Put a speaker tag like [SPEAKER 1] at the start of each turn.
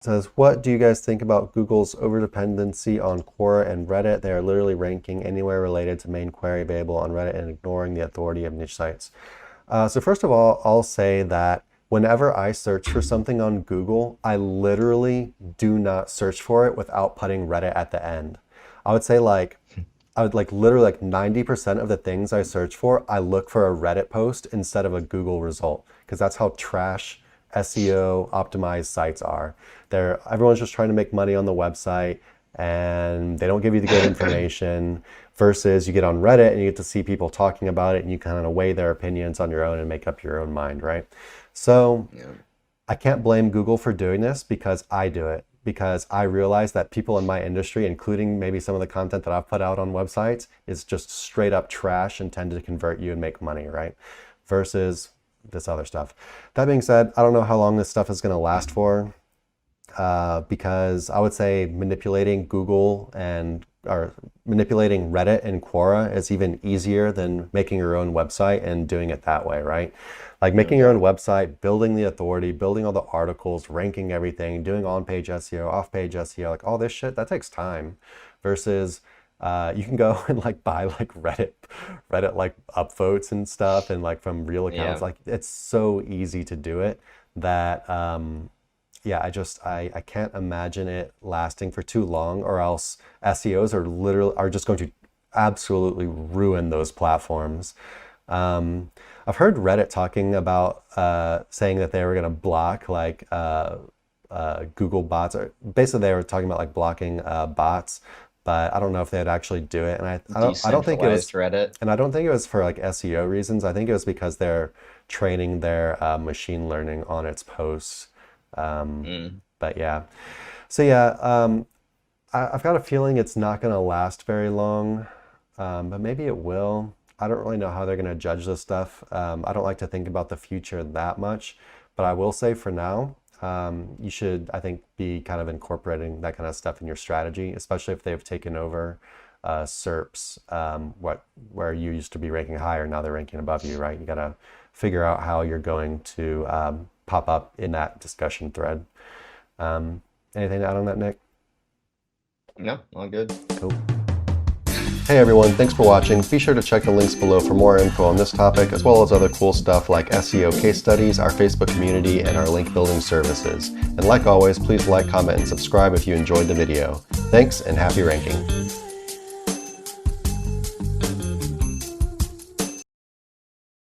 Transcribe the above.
[SPEAKER 1] Says, what do you guys think about Google's overdependency on Quora and Reddit? They are literally ranking anywhere related to main query available on Reddit and ignoring the authority of niche sites. So first of all, I'll say that whenever I search for something on Google, I literally do not search for it without putting Reddit at the end. I would say literally like 90% of the things I search for, I look for a Reddit post instead of a Google result, because that's how trash SEO optimized sites are. Everyone's just trying to make money on the website and they don't give you the good information, versus you get on Reddit and you get to see people talking about it and you kind of weigh their opinions on your own and make up your own mind, right? So
[SPEAKER 2] Yeah.
[SPEAKER 1] I can't blame Google for doing this because I do it. Because I realize that people in my industry, including maybe some of the content that I've put out on websites, is just straight up trash intended to convert you and make money, right? Versus this other stuff. That being said, I don't know how long this stuff is going to last for, because I would say manipulating manipulating Reddit and Quora is even easier than making your own website and doing it that way, right? Like making your own website, building the authority, building all the articles, ranking everything, doing on-page SEO, off-page SEO, like all this shit, that takes time. Versus you can go and like buy like Reddit like upvotes and stuff, and like from real accounts.
[SPEAKER 2] Yeah.
[SPEAKER 1] Like it's so easy to do it that yeah, I can't imagine it lasting for too long, or else SEOs are just going to absolutely ruin those platforms. I've heard Reddit talking about saying that they were going to block like Google bots, or basically they were talking about like blocking bots, but I don't know if they'd actually do it. And I don't think it was,
[SPEAKER 2] Decentralized Reddit.
[SPEAKER 1] and I don't think it was for like SEO reasons. I think it was because they're training their machine learning on its posts. But yeah, so yeah, I've got a feeling it's not going to last very long, but maybe it will. I don't really know how they're going to judge this stuff. I don't like to think about the future that much, but I will say for now, you should, I think, be kind of incorporating that kind of stuff in your strategy, especially if they've taken over SERPs, where you used to be ranking higher, now they're ranking above you, right? You got to figure out how you're going to pop up in that discussion thread. Anything to add on that, Nick?
[SPEAKER 2] No, all good.
[SPEAKER 1] Cool. Hey everyone, thanks for watching. Be sure to check the links below for more info on this topic, as well as other cool stuff like SEO case studies, our Facebook community, and our link building services. And like always, please like, comment, and subscribe if you enjoyed the video. Thanks, and happy ranking.